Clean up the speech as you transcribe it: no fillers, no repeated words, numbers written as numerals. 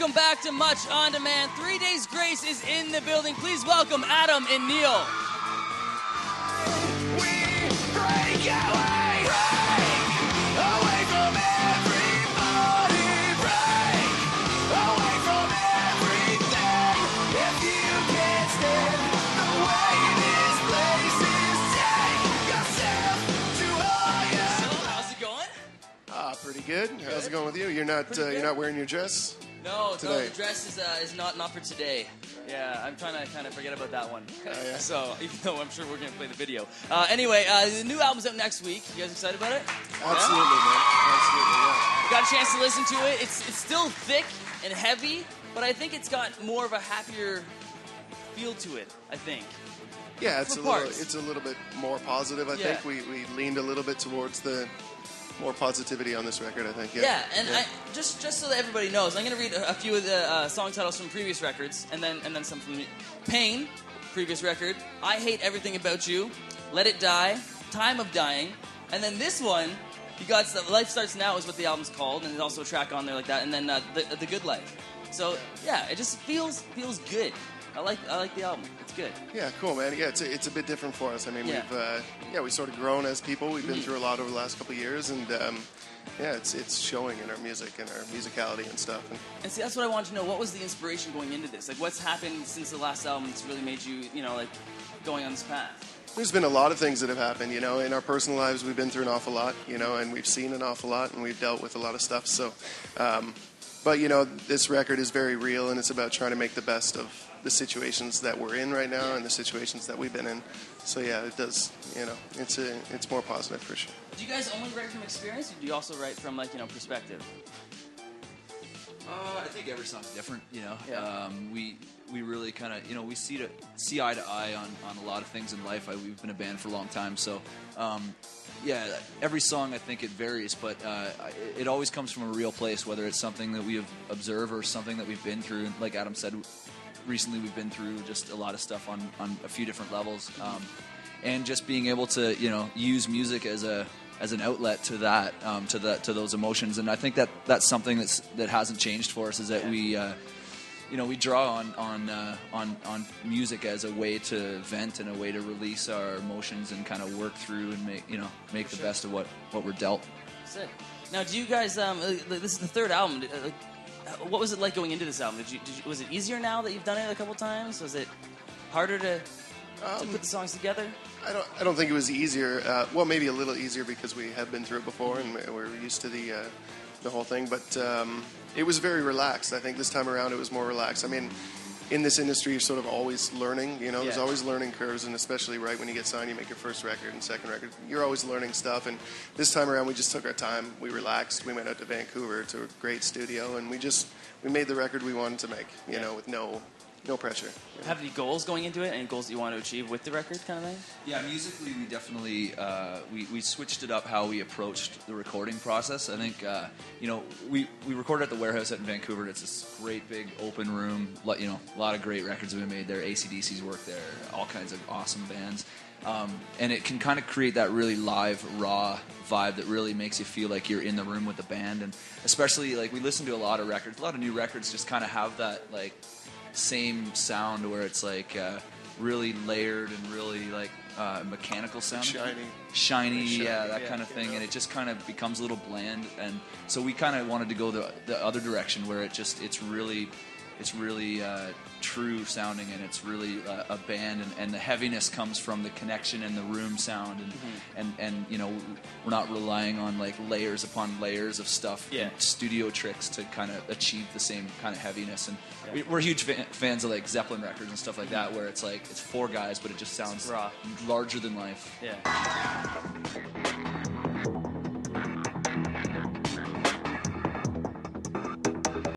welcome back to Much On Demand. 3 Days Grace is in the building. Please welcome Adam and Neil. We break away, away from everybody, break away from everything. If you can't stand the way this place is, take yourself to higher. So, how's it going? Pretty good. How's it going with you? You're not wearing your dress? No, Today. the dress is not for today. Yeah, I'm trying to kind of forget about that one. Yeah. So, even though I'm sure we're going to play the video. Anyway, the new album's out next week. You guys excited about it? Absolutely, man. Absolutely, yeah. Got a chance to listen to it. It's still thick and heavy, but I think it's got more of a happier feel to it, I think. Yeah, it's For a little bit more positive, I think. We leaned a little bit towards the more positivity on this record, I think. Yeah, and I, just so that everybody knows, I'm going to read a few of the song titles from previous records, and then some from Pain, previous record, I Hate Everything About You, Let It Die, Time of Dying, and then this one, you got Life Starts Now is what the album's called, and there's also a track on there like that, and then the Good Life. So yeah, it just feels good. I like the album. It's good. Yeah, cool, man. Yeah, it's a bit different for us. I mean, we've sort of grown as people. We've been through a lot over the last couple of years, and it's showing in our music and our musicality and stuff. And see, that's what I wanted to know. What was the inspiration going into this? Like, what's happened since the last album that's really made you, like, going on this path? There's been a lot of things that have happened, in our personal lives. We've been through an awful lot, and we've seen an awful lot, and we've dealt with a lot of stuff. So, but this record is very real, and it's about trying to make the best of the situations that we're in right now and the situations that we've been in. So yeah, it does, it's more positive for sure. Do you guys only write from experience, or do you also write from, perspective? I think every song's different, Yeah. We really kind of, we see eye to eye on a lot of things in life. We've been a band for a long time, so yeah, every song I think it varies, but it always comes from a real place, whether it's something that we have observed or something that we've been through. Like Adam said, recently we've been through just a lot of stuff on a few different levels, and just being able to use music as an outlet to that to those emotions. And I think that's something that hasn't changed for us, is that we draw on music as a way to vent and a way to release our emotions and kind of work through and make the best of what we're dealt. Sick. Now, do you guys? This is the third album. What was it like going into this album? Was it easier now that you've done it a couple times? Was it harder to put the songs together? I don't think it was easier. Well, maybe a little easier because we had been through it before and we're used to the whole thing. But it was very relaxed. I think this time around it was more relaxed. I mean, in this industry, you're sort of always learning. There's always learning curves, and especially right when you get signed, you make your first record and second record. You're always learning stuff. And this time around, we just took our time. We relaxed. We went out to Vancouver to a great studio, and we made the record we wanted to make. With no pressure. Have any goals going into it? Any goals that you want to achieve with the record, kind of thing? Yeah, musically, we definitely we switched it up how we approached the recording process. I think we recorded at the Warehouse out in Vancouver. It's this great big open room. A lot of great records have been made there. AC/DC's worked there. All kinds of awesome bands. And it can kind of create that really live, raw vibe that really makes you feel like you're in the room with the band. And especially, we listen to a lot of records. A lot of new records just kind of have that, same sound where it's, really layered and really, mechanical sound. Shiny, yeah, that kind of thing. And it just kind of becomes a little bland. And so we kind of wanted to go the other direction where it's really true sounding, and it's really a band, and the heaviness comes from the connection and the room sound, and we're not relying on layers upon layers of stuff and studio tricks to kind of achieve the same kind of heaviness. And we're huge fans of Zeppelin records and stuff like that, where it's four guys but it just sounds larger than life. Yeah.